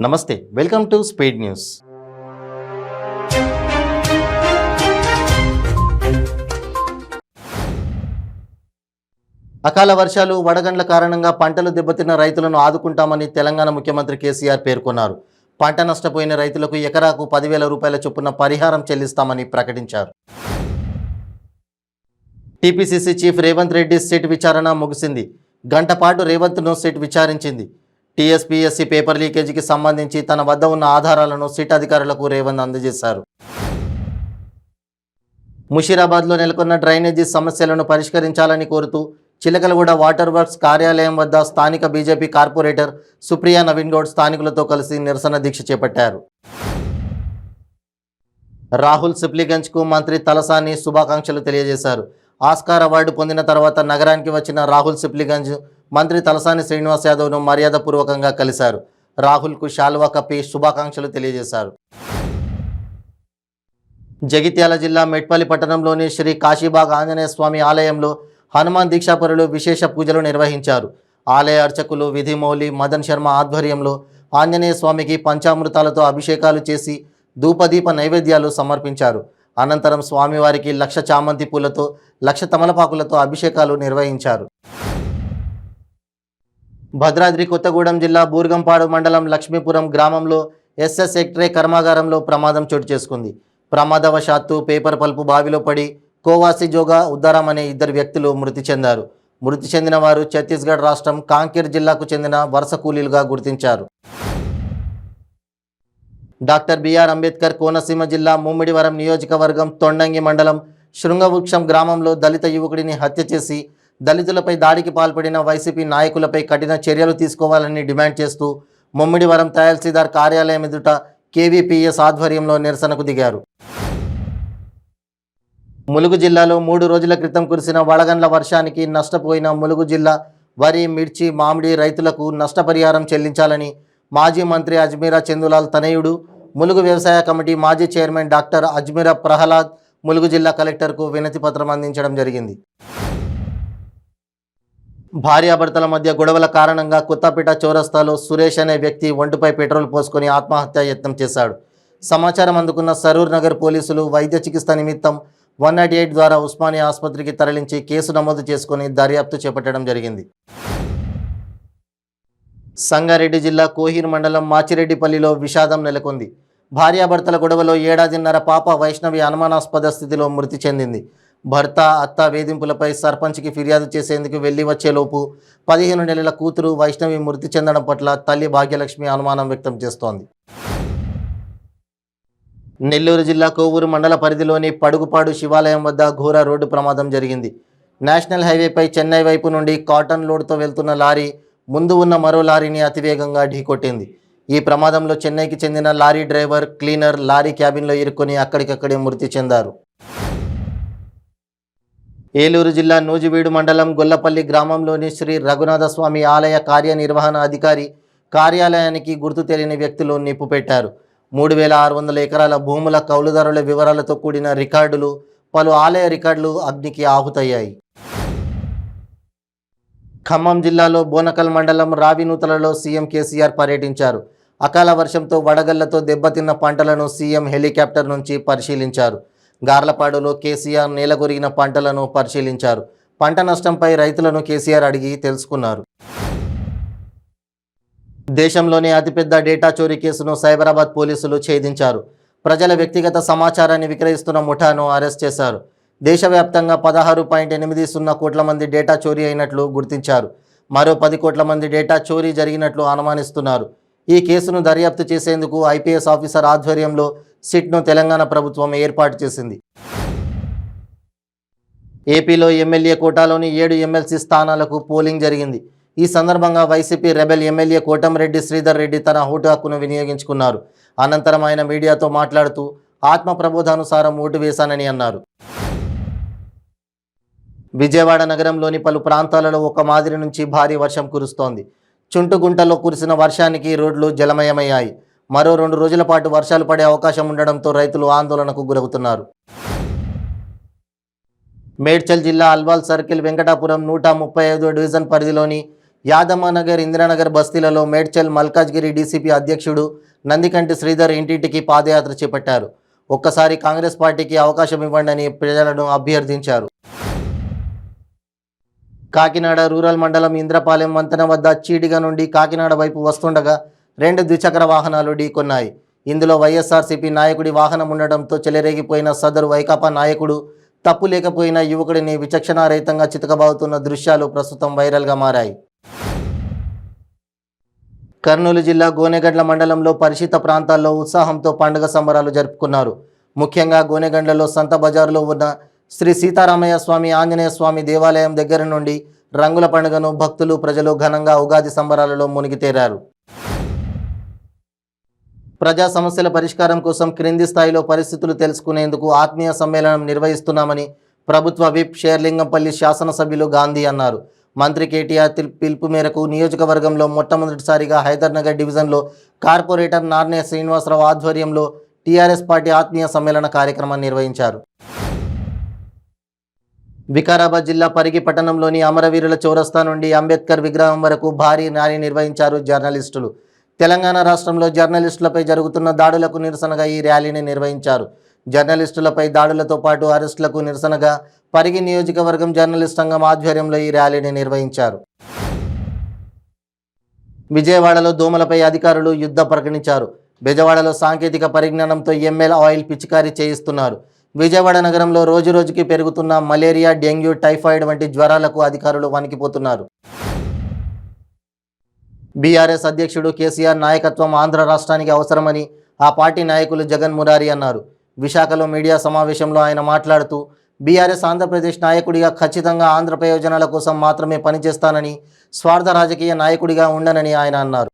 నమస్తే, welcome to speed news. అకాల వర్షాలు, వడగండ్ల కారణంగా పంటలు దెబ్బతిన్న రైతులను ఆదుకుంటామని తెలంగాణ ముఖ్యమంత్రి కేసీఆర్ పేర్కొన్నారు. పంట నష్టపోయిన రైతులకు ఎకరాకు 10,000 రూపాయల చొప్పున పరిహారం చెల్లిస్తామని ప్రకటించారు. TPCC chief Revanth Reddy SIT విచారణ ముగిసింది. గంట పాటు రేవంత్ను సిట్ విచారించింది. టీఎస్పీఎస్సీ పేపర్ లీకేజీకి సంబంధించి తన వద్ద ఉన్న ఆధారాలను సిట్ అధికారులకు రేవంత్ అందజేశారు. ముషీరాబాద్లో నెలకొన్న డ్రైనేజీ సమస్యలను పరిష్కరించాలని కోరుతూ చిలకలగూడ వాటర్ వర్క్స్ కార్యాలయం వద్ద స్థానిక బీజేపీ కార్పొరేటర్ సుప్రియా నవీన్ గౌడ్ స్థానికులతో కలిసి నిరసన దీక్ష చేపట్టారు. రాహుల్ సిప్లిగంజ్కు మంత్రి తలసాని శుభాకాంక్షలు తెలియజేశారు. ఆస్కార్ అవార్డు పొందిన తర్వాత నగరానికి వచ్చిన రాహుల్ సిప్లిగంజ్ మంత్రి తలసాని శ్రీనివాస్ యాదవ్ను మర్యాదపూర్వకంగా కలిశారు. రాహుల్కు శాల్వా కప్పి శుభాకాంక్షలు తెలియజేశారు. జగిత్యాల జిల్లా మెట్పల్లి పట్టణంలోని శ్రీ కాశీబాగ్ ఆంజనేయ స్వామి ఆలయంలో హనుమాన్ దీక్షాపరులు విశేష పూజలు నిర్వహించారు. ఆలయ అర్చకులు విధిమౌలి మదన్ శర్మ ఆధ్వర్యంలో ఆంజనేయ స్వామికి పంచామృతాలతో అభిషేకాలు చేసి ధూపదీప నైవేద్యాలు సమర్పించారు. అనంతరం స్వామివారికి 1,00,000 చామంతి పూలతో 1,00,000 తమలపాకులతో అభిషేకాలు నిర్వహించారు. భద్రాద్రి కొత్తగూడెం జిల్లా బూర్గంపాడు మండలం లక్ష్మీపురం గ్రామంలో ఎస్ఎస్ ఎక్ట్రే కర్మాగారంలో ప్రమాదం చోటు చేసుకుంది. ప్రమాదవశాత్తు పేపర్ పల్పు బావిలో పడి కోవాసి జోగా ఉద్దారం అనే 2 వ్యక్తులు మృతి చెందారు. మృతి చెందిన వారు ఛత్తీస్గఢ్ రాష్ట్రం కాంకేర్ జిల్లాకు చెందిన వలస కూలీలుగా గుర్తించారు. డాక్టర్ బిఆర్ అంబేద్కర్ కోనసీమ జిల్లా ముమ్మిడివరం నియోజకవర్గం తొండంగి మండలం శృంగవృక్షం గ్రామంలో దళిత యువకుడిని హత్య చేసి దళితులపై దాడికి పాల్పడిన వైసీపీ నాయకులపై కఠిన చర్యలు తీసుకోవాలని డిమాండ్ చేస్తూ ముమ్మిడివరం తహసీల్దార్ కార్యాలయం ఎదుట కేవీపీఎస్ ఆధ్వర్యంలో నిరసనకు దిగారు. ములుగు జిల్లాలో 3 రోజుల క్రితం కురిసిన వడగండ్ల వర్షానికి నష్టపోయిన ములుగు జిల్లా వరి, మిర్చి, మామిడి రైతులకు నష్టపరిహారం చెల్లించాలని మాజీ మంత్రి అజ్మీరా చందులాల్ తనయుడు, ములుగు వ్యవసాయ కమిటీ మాజీ చైర్మన్ డాక్టర్ అజ్మీరా ప్రహ్లాద్ ములుగు జిల్లా కలెక్టర్కు వినతి పత్రం అందించడం జరిగింది. భార్యాభర్తల మధ్య గొడవల కారణంగా కొత్తపేట చౌరస్తాలో సురేష్ అనే వ్యక్తి ఒంటిపై పెట్రోల్ పోసుకొని ఆత్మహత్య యత్నం చేశాడు. సమాచారం అందుకున్న సరూర్ నగర్ పోలీసులు వైద్య చికిత్స నిమిత్తం 108 ద్వారా ఉస్మానియా ఆసుపత్రికి తరలించి కేసు నమోదు చేసుకుని దర్యాప్తు చేపట్టడం జరిగింది. సంగారెడ్డి జిల్లా కోహీర్ మండలం మాచిరెడ్డిపల్లిలో విషాదం నెలకొంది. భార్యాభర్తల గొడవలో 1.5 పాప వైష్ణవి అనుమానాస్పద స్థితిలో మృతి చెందింది. భర్త, అత్త వేధింపులపై సర్పంచ్కి ఫిర్యాదు చేసేందుకు వెళ్లి వచ్చేలోపు 15 నెలల కూతురు వైష్ణవి మృతి చెందడం పట్ల తల్లి భాగ్యలక్ష్మి అనుమానం వ్యక్తం చేస్తోంది. నెల్లూరు జిల్లా కోవూరు మండల పరిధిలోని పడుగుపాడు శివాలయం వద్ద ఘోర రోడ్డు ప్రమాదం జరిగింది. నేషనల్ హైవేపై చెన్నై వైపు నుండి కాటన్ లోడ్తో వెళ్తున్న లారీ ముందు ఉన్న మరో లారీని అతివేగంగా ఢీకొట్టింది. ఈ ప్రమాదంలో చెన్నైకి చెందిన లారీ డ్రైవర్, క్లీనర్ లారీ క్యాబిన్లో ఇరుక్కొని అక్కడికక్కడే మృతి చెందారు. ఏలూరు జిల్లా నూజివీడు మండలం గొల్లపల్లి గ్రామంలోని శ్రీ రఘునాథస్వామి ఆలయ కార్యనిర్వహణ అధికారి కార్యాలయానికి గుర్తు తెలియని వ్యక్తులు నిప్పు పెట్టారు. 3,600 ఎకరాల భూముల కౌలుదారుల వివరాలతో కూడిన రికార్డులు, పలు ఆలయ రికార్డులు అగ్నికి ఆహుతయ్యాయి. ఖమ్మం జిల్లాలో బోనకల్ మండలం రావినూతలలో సీఎం కేసీఆర్ పర్యటించారు. అకాల వర్షంతో వడగళ్లతో దెబ్బతిన్న పంటలను సీఎం హెలికాప్టర్ నుంచి పరిశీలించారు. గార్లపాడులో కేసీఆర్ నేలకొరిగిన పంటలను పరిశీలించారు. పంట నష్టంపై రైతులను కేసీఆర్ అడిగి తెలుసుకున్నారు. దేశంలోనే అతిపెద్ద డేటా చోరీ కేసును సైబరాబాద్ పోలీసులు ఛేదించారు. ప్రజల వ్యక్తిగత సమాచారాన్ని విక్రయిస్తున్న ముఠాను అరెస్ట్ చేశారు. దేశవ్యాప్తంగా 16.80 కోట్ల మంది డేటా చోరీ అయినట్లు గుర్తించారు. మరో 10 కోట్ల మంది డేటా చోరీ జరిగినట్లు అనుమానిస్తున్నారు. ఈ కేసును దర్యాప్తు చేసేందుకు ఐపీఎస్ ఆఫీసర్ ఆధ్వర్యంలో సిట్ను తెలంగాణ ప్రభుత్వం ఏర్పాటు చేసింది. ఏపీలో ఎమ్మెల్యే కోటాలోని 7 ఎమ్మెల్సీ స్థానాలకు పోలింగ్ జరిగింది. ఈ సందర్భంగా YCP rebel MLA Kotamreddy Sridhar Reddy తన ఓటు హక్కును వినియోగించుకున్నారు. అనంతరం ఆయన మీడియాతో మాట్లాడుతూ ఆత్మ ప్రబోధానుసారం ఓటు వేశానని అన్నారు. విజయవాడ నగరంలోని పలు ప్రాంతాలలో ఒక మాదిరి నుంచి భారీ వర్షం కురుస్తోంది. చుంటుగుంటలో కురిసిన వర్షానికి రోడ్లు జలమయమయ్యాయి. మరో 2 రోజుల పాటు వర్షాలు పడే అవకాశం ఉండడంతో రైతులు ఆందోళనకు గురవుతున్నారు. మేడ్చల్ జిల్లా అల్వాల్ సర్కిల్ వెంకటాపురం 135వ డివిజన్ పరిధిలోని యాదమ్మనగర్, ఇందిరానగర్ బస్తీలలో మేడ్చల్ మల్కాజ్గిరి డీసీపీ అధ్యక్షుడు నందికంటి శ్రీధర్ ఇంటింటికి పాదయాత్ర చేపట్టారు. ఒక్కసారి కాంగ్రెస్ పార్టీకి అవకాశం ఇవ్వండి ప్రజలను అభ్యర్థించారు. కాకినాడ రూరల్ మండలం ఇంద్రపాలెం వంతెన వద్ద చీడిగ నుండి కాకినాడ వైపు వస్తుండగా 2 ద్విచక్ర వాహనాలు ఢీకొన్నాయి. ఇందులో వైఎస్ఆర్సీపీ నాయకుడి వాహనం ఉండడంతో చెలరేగిపోయిన సదరు వైకాపా నాయకుడు తప్పు లేకపోయిన యువకుడిని విచక్షణారహితంగా చితకబాదుతున్న దృశ్యాలు ప్రస్తుతం వైరల్గా మారాయి. కర్నూలు జిల్లా గోనెగండ్ల మండలంలో పరిషిత ప్రాంతాల్లో ఉత్సాహంతో పండుగ సంబరాలు జరుపుకున్నారు. ముఖ్యంగా గోనెగండ్లలో సంత బజారులో ఉన్న శ్రీ సీతారామయ్య స్వామి ఆంజనేయ స్వామి దేవాలయం దగ్గర నుండి రంగుల పండుగను భక్తులు ప్రజలు ఘనంగా ఉగాది సంబరాలలో మునిగితేరారు. ప్రజా సమస్యల పరిష్కారం కోసం క్రింది స్థాయిలో పరిస్థితులు తెలుసుకునేందుకు ఆత్మీయ సమ్మేళనం నిర్వహిస్తున్నామని ప్రభుత్వ విప్ షేర్లింగంపల్లి శాసనసభ్యులు గాంధీ అన్నారు. మంత్రి కేటీఆర్ పిలుపు మేరకు నియోజకవర్గంలో మొట్టమొదటిసారిగా హైదర్నగర్ డివిజన్లో కార్పొరేటర్ నార్నే శ్రీనివాసరావు ఆధ్వర్యంలో టీఆర్ఎస్ పార్టీ ఆత్మీయ సమ్మేళన కార్యక్రమాన్ని నిర్వహించారు. వికారాబాద్ జిల్లా పరిగి పట్టణంలోని అమరవీరుల చౌరస్తా నుండి అంబేద్కర్ విగ్రహం వరకు భారీ ర్యాలీ నిర్వహించారు జర్నలిస్టులు. తెలంగాణ రాష్ట్రంలో జర్నలిస్టులపై జరుగుతున్న దాడులకు నిరసనగా ఈ ర్యాలీని నిర్వహించారు. జర్నలిస్టులపై దాడులతో పాటు అరెస్టులకు నిరసనగా పరిగి నియోజకవర్గం జర్నలిస్ట్ సంఘం ఆధ్వర్యంలో ఈ ర్యాలీని నిర్వహించారు. విజయవాడలో దోమలపై అధికారులు యుద్ధం ప్రకటించారు. బెజవాడలో సాంకేతిక పరిజ్ఞానంతో ఎంఎల్ ఆయిల్ పిచికారీ చేయిస్తున్నారు. విజయవాడ నగరంలో రోజురోజుకి పెరుగుతున్న మలేరియా, డెంగ్యూ, టైఫాయిడ్ వంటి జ్వరాలకు అధికారులు వణికిపోతున్నారు. బీఆర్ఎస్ అధ్యక్షుడు కేసీఆర్ నాయకత్వం ఆంధ్ర రాష్ట్రానికి అవసరమని ఆ పార్టీ నాయకులు జగన్ మురారి అన్నారు. విశాఖలో మీడియా సమావేశంలో ఆయన మాట్లాడుతూ బీఆర్ఎస్ ఆంధ్రప్రదేశ్ నాయకుడిగా ఖచ్చితంగా ఆంధ్ర ప్రయోజనాల కోసం మాత్రమే పనిచేస్తానని, స్వార్థ రాజకీయ నాయకుడిగా ఉండనని ఆయన అన్నారు.